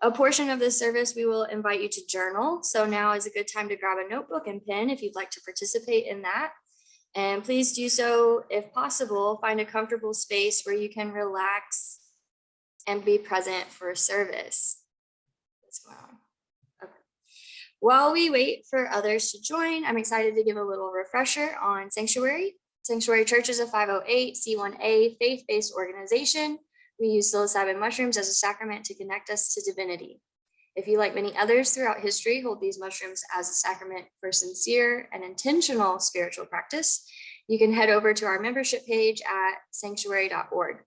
A portion of this service, we will invite you to journal. So now is a good time to grab a notebook and pen if you'd like to participate in that. And please do so, if possible, find a comfortable space where you can relax and be present for service. What's going on? Okay. While we wait for others to join, I'm excited to give a little refresher on Psanctuary. Psanctuary Church is a 508c1a faith-based organization. We use psilocybin mushrooms as a sacrament to connect us to divinity. If you, like many others throughout history, hold these mushrooms as a sacrament for sincere and intentional spiritual practice, you can head over to our membership page at psanctuary.org.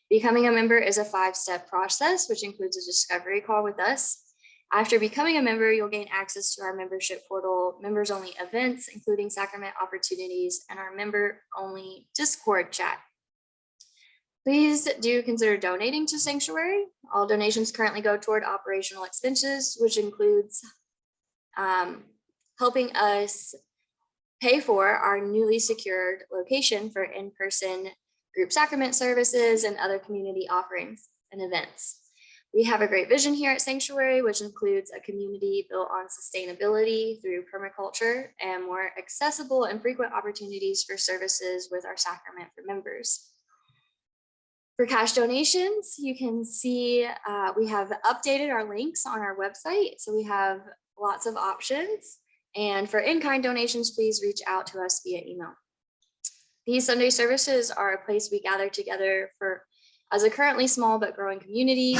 Becoming a member is a 5-step process, which includes a discovery call with us. After becoming a member, you'll gain access to our membership portal, members-only events, including sacrament opportunities, and our member-only Discord chat. Please do consider donating to Psanctuary. All donations currently go toward operational expenses, which includes helping us pay for our newly secured location for in-person group sacrament services and other community offerings and events. We have a great vision here at Psanctuary, which includes a community built on sustainability through permaculture and more accessible and frequent opportunities for services with our sacrament for members. For cash donations, you can see we have updated our links on our website, so we have lots of options. And for in-kind donations, please reach out to us via email. These Sunday services are a place we gather together as a currently small but growing community.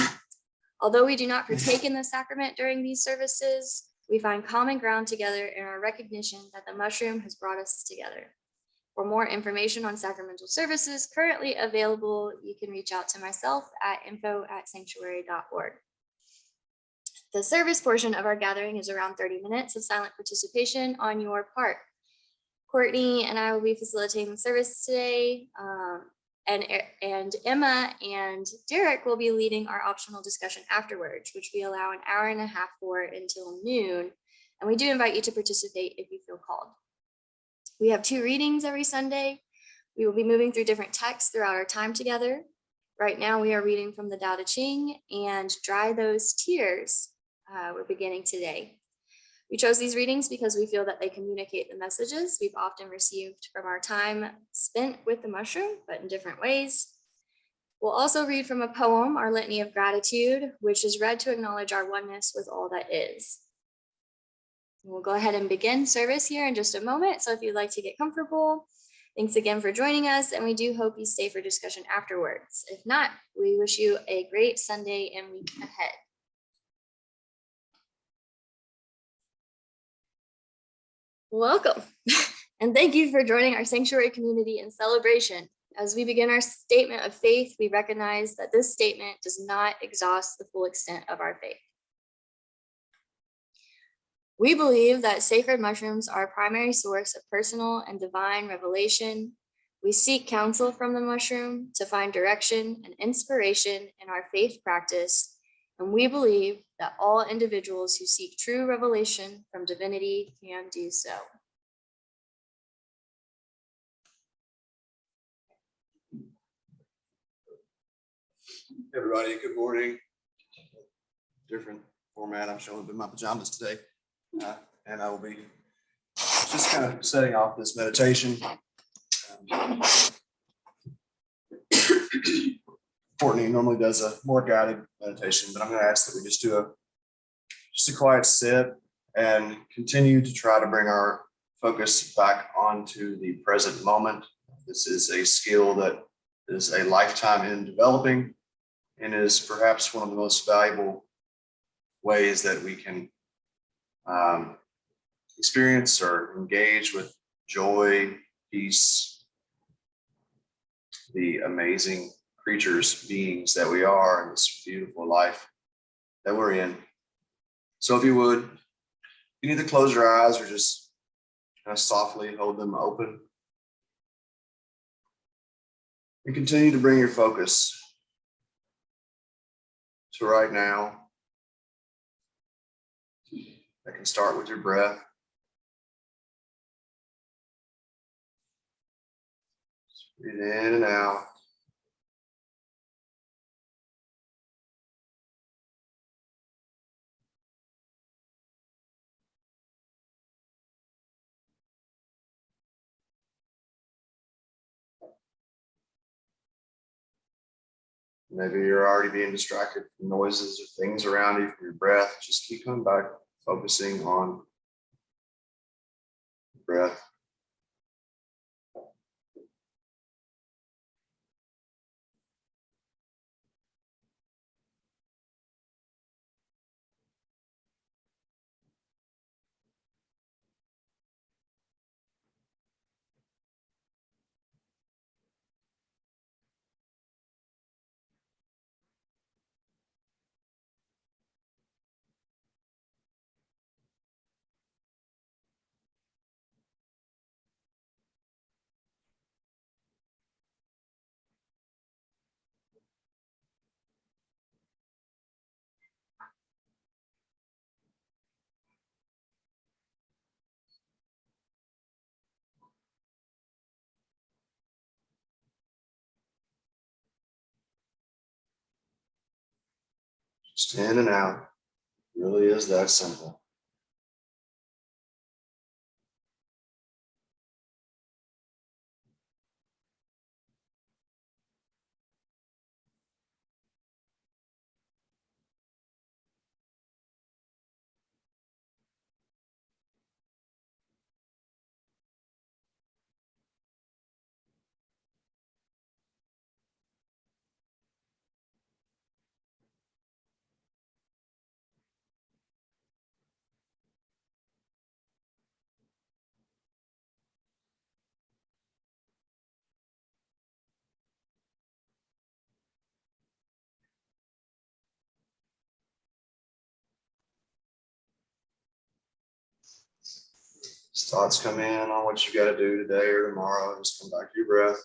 Although we do not partake in the sacrament during these services, we find common ground together in our recognition that the mushroom has brought us together. For more information on sacramental services currently available, you can reach out to myself at info@psanctuary.org. The service portion of our gathering is around 30 minutes of silent participation on your part. Courtney and I will be facilitating the service today, and Emma and Derek will be leading our optional discussion afterwards, which we allow an hour and a half for until noon. And we do invite you to participate if you feel called. We have 2 readings every Sunday. We will be moving through different texts throughout our time together. Right now, we are reading from the Tao Te Ching and Dry Those Tears. We're beginning today. We chose these readings because we feel that they communicate the messages we've often received from our time spent with the mushroom, but in different ways. We'll also read from a poem, our Litany of Gratitude, which is read to acknowledge our oneness with all that is. We'll go ahead and begin service here in just a moment. So if you'd like to get comfortable, thanks again for joining us. And we do hope you stay for discussion afterwards. If not, we wish you a great Sunday and week ahead. Welcome. And thank you for joining our Psanctuary community in celebration. As we begin our statement of faith, we recognize that this statement does not exhaust the full extent of our faith. We believe that sacred mushrooms are a primary source of personal and divine revelation. We seek counsel from the mushroom to find direction and inspiration in our faith practice, and we believe that all individuals who seek true revelation from divinity can do so. Hey everybody, good morning. Different format. I'm showing up in my pajamas today. And I will be just kind of setting off this meditation. Courtney normally does a more guided meditation, but I'm going to ask that we just do a quiet sit and continue to try to bring our focus back onto the present moment. This is a skill that is a lifetime in developing and is perhaps one of the most valuable ways that we can experience or engage with joy, peace, the amazing creatures, beings that we are in this beautiful life that we're in. So if you would, you can either close your eyes or just kind of softly hold them open. And continue to bring your focus to right now. That can start with your breath. Just breathe in and out. Maybe you're already being distracted from noises or things around you, from your breath. Just keep coming back, focusing on breath. Just in and out. It really is that simple. As thoughts come in on what you got to do today or tomorrow, just come back to your breath.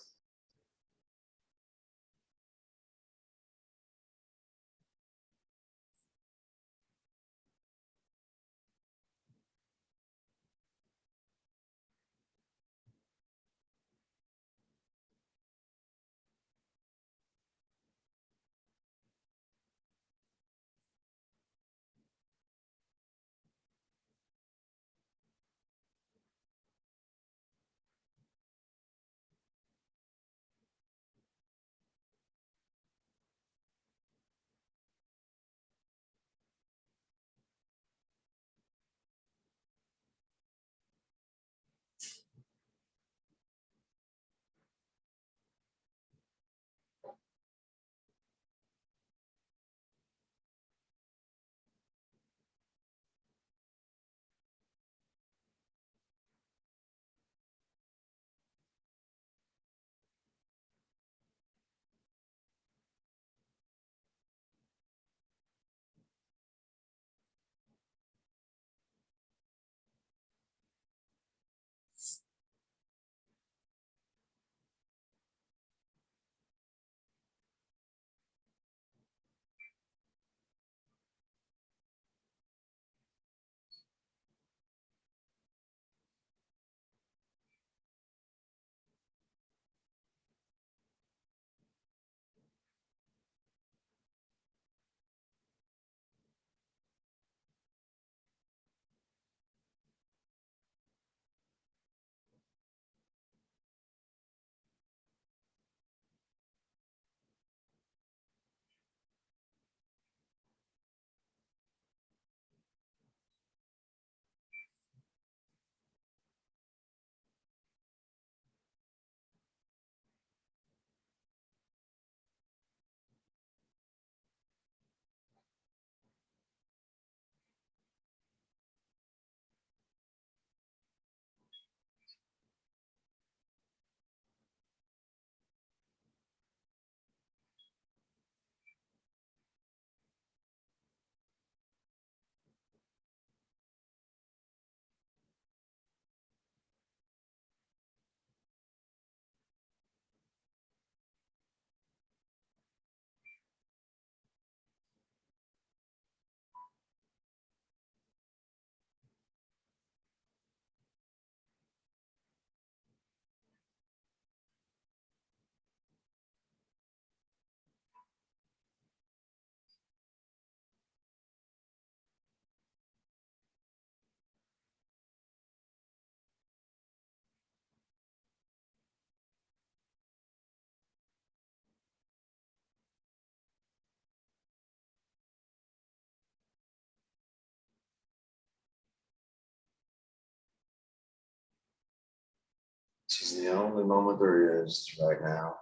This is the only moment there is right now.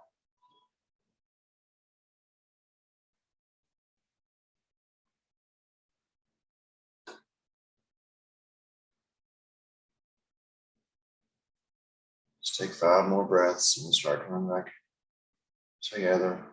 Just take 5 more breaths and we'll start coming back together.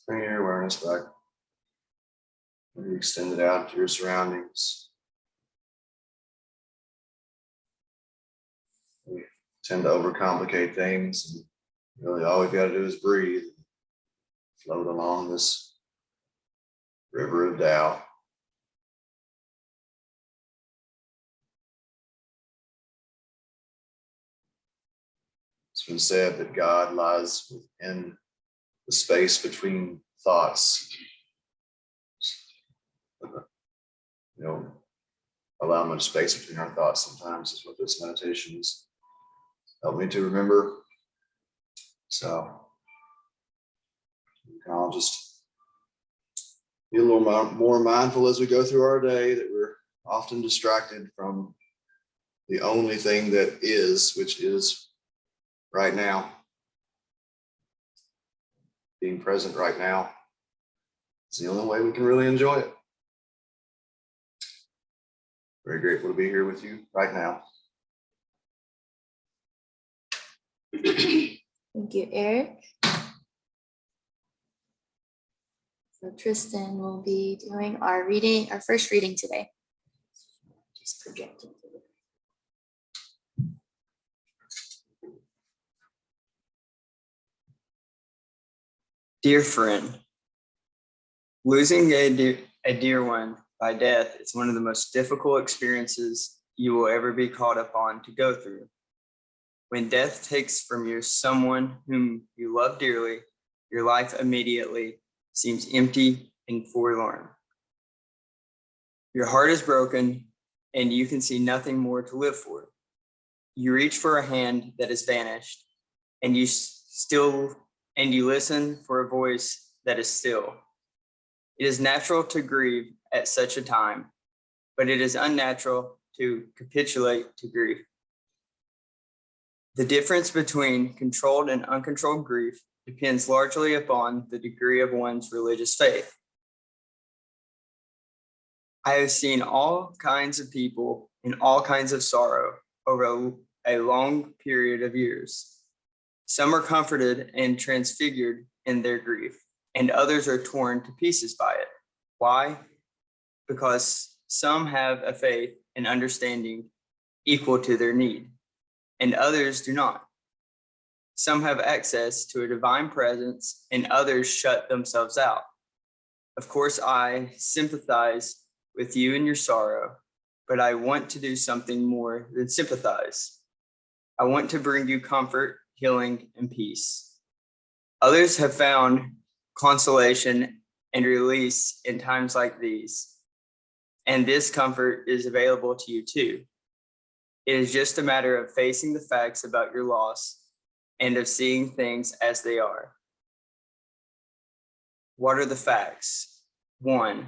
Bring your awareness back. Maybe extend it out to your surroundings. We tend to overcomplicate things, and really all we've got to do is breathe, float along this river of Tao. It's been said that God lies within the space between thoughts. Allow much space between our thoughts sometimes is what this meditation has helped me to remember. So I'll just be a little more mindful as we go through our day, that we're often distracted from the only thing that is, which is right now. Being present right now is the only way we can really enjoy it. Very grateful to be here with you right now. Thank you, Eric. So Tristan will be doing our first reading today. Just projecting. Dear friend, losing a dear one by death is one of the most difficult experiences you will ever be called upon to go through. When death takes from you someone whom you love dearly, your life immediately seems empty and forlorn. Your heart is broken and you can see nothing more to live for. You reach for a hand that has vanished, and you listen for a voice that is still. It is natural to grieve at such a time, but it is unnatural to capitulate to grief. The difference between controlled and uncontrolled grief depends largely upon the degree of one's religious faith. I have seen all kinds of people in all kinds of sorrow over a long period of years. Some are comforted and transfigured in their grief, and others are torn to pieces by it. Why? Because some have a faith and understanding equal to their need, and others do not. Some have access to a divine presence, and others shut themselves out. Of course, I sympathize with you in your sorrow, but I want to do something more than sympathize. I want to bring you comfort, healing, and peace. Others have found consolation and release in times like these, and this comfort is available to you too. It is just a matter of facing the facts about your loss and of seeing things as they are. What are the facts? 1,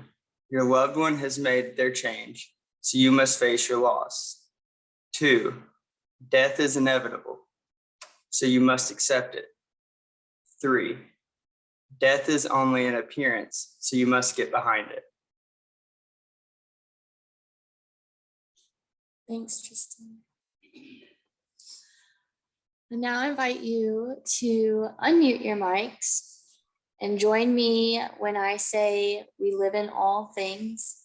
your loved one has made their change, so you must face your loss. 2, death is inevitable, so you must accept it. 3, death is only an appearance, so you must get behind it. Thanks, Tristan. And now I invite you to unmute your mics and join me when I say, we live in all things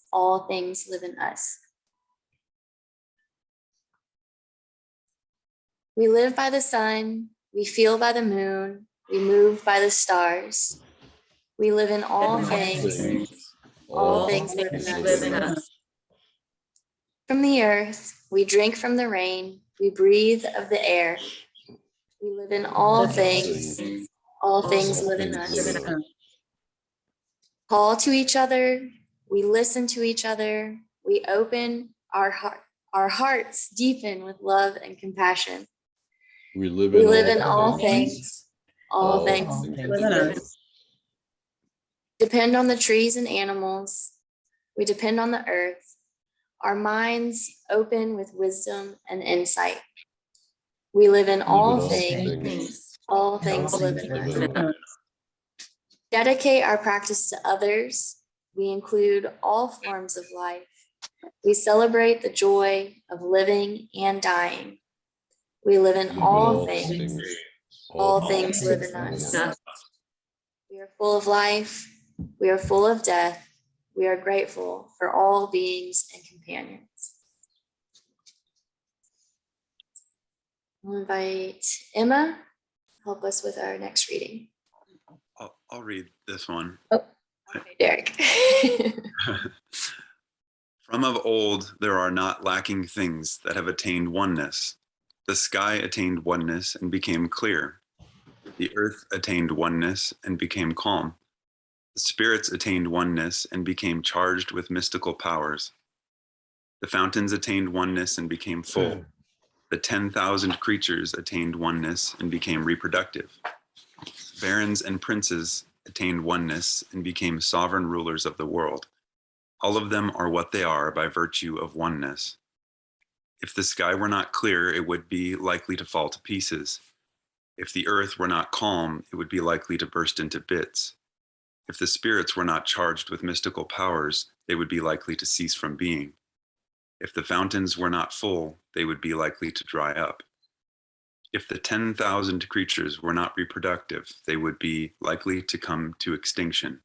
live in us. We live by the sun, we feel by the moon, we move by the stars. We live in all things live in us. From the earth, we drink from the rain, we breathe of the air. We live in all things live in us. Call to each other, we listen to each other, we open our hearts deepen with love and compassion. We live in all things live in us. Depend on the trees and animals, we depend on the earth, our minds open with wisdom and insight. We live in all things live in us. Dedicate our practice to others. We include all forms of life. We celebrate the joy of living and dying. We live in all things. All things live in us. We are full of life. We are full of death. We are grateful for all beings and companions. I'll invite Emma to help us with our next reading. I'll read this one. Oh, okay, Derek. From of old, there are not lacking things that have attained oneness. The sky attained oneness and became clear. The earth attained oneness and became calm. The spirits attained oneness and became charged with mystical powers. The fountains attained oneness and became full. The 10,000 creatures attained oneness and became reproductive. Barons and princes attained oneness and became sovereign rulers of the world. All of them are what they are by virtue of oneness. If the sky were not clear, it would be likely to fall to pieces. If the earth were not calm, it would be likely to burst into bits. If the spirits were not charged with mystical powers, they would be likely to cease from being. If the fountains were not full, they would be likely to dry up. If the 10,000 creatures were not reproductive, they would be likely to come to extinction.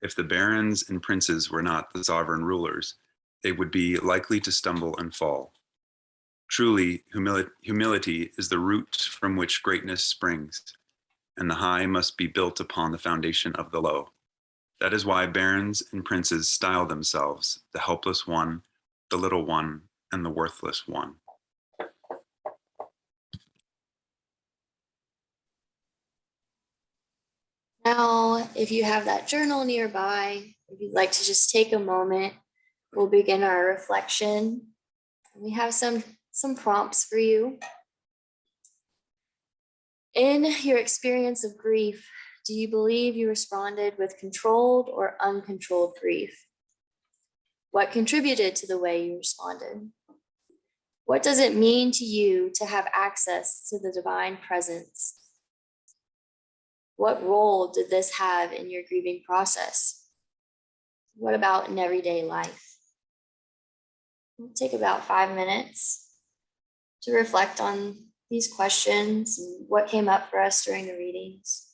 If the barons and princes were not the sovereign rulers, they would be likely to stumble and fall. Truly, humility is the root from which greatness springs, and the high must be built upon the foundation of the low. That is why barons and princes style themselves the helpless one, the little one, and the worthless one. Now, if you have that journal nearby, if you'd like to just take a moment, we'll begin our reflection. We have some prompts for you. In your experience of grief, do you believe you responded with controlled or uncontrolled grief? What contributed to the way you responded? What does it mean to you to have access to the divine presence? What role did this have in your grieving process? What about in everyday life? We'll take about 5 minutes to reflect on these questions and what came up for us during the readings.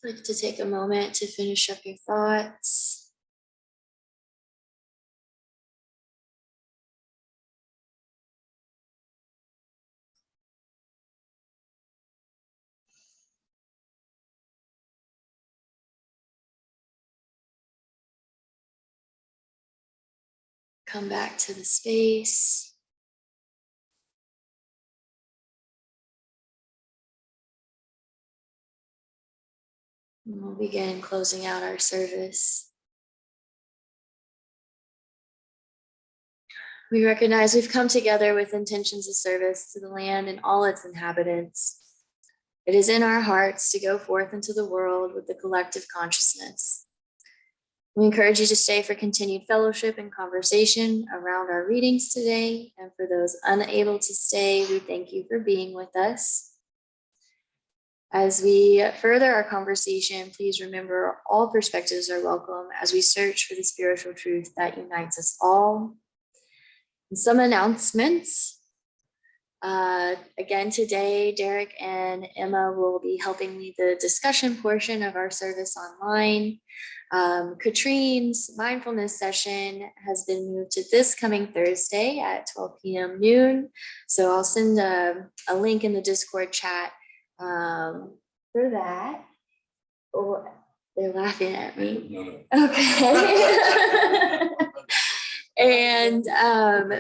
I'd like to take a moment to finish up your thoughts. Come back to the space. And we'll begin closing out our service. We recognize we've come together with intentions of service to the land and all its inhabitants. It is in our hearts to go forth into the world with the collective consciousness. We encourage you to stay for continued fellowship and conversation around our readings today. And for those unable to stay, we thank you for being with us. As we further our conversation, please remember all perspectives are welcome as we search for the spiritual truth that unites us all. And some announcements. Again, today, Derek and Emma will be helping lead the discussion portion of our service online. Katrine's mindfulness session has been moved to this coming Thursday at 12 p.m. noon. So I'll send a link in the Discord chat for that. Oh, they're laughing at me. Okay. And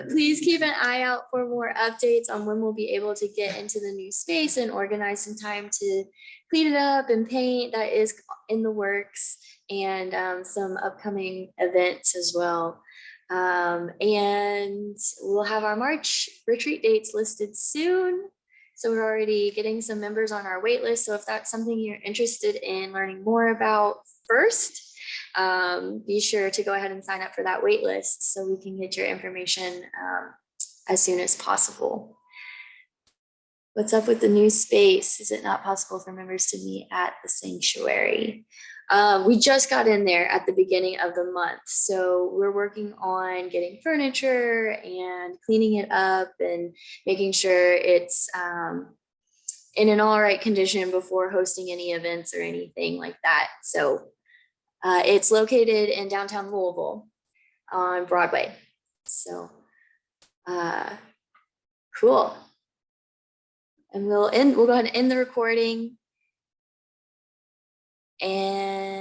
please keep an eye out for more updates on when we'll be able to get into the new space and organize some time to clean it up and paint. That is in the works, and some upcoming events as well. And we'll have our March retreat dates listed soon. So we're already getting some members on our wait list. So if that's something you're interested in learning more about first, be sure to go ahead and sign up for that wait list so we can get your information as soon as possible. What's up with the new space? Is it not possible for members to meet at the Psanctuary? We just got in there at the beginning of the month. So we're working on getting furniture and cleaning it up and making sure it's in an all right condition before hosting any events or anything like that. So it's located in downtown Louisville on Broadway. So cool. And we'll go ahead and end the recording. And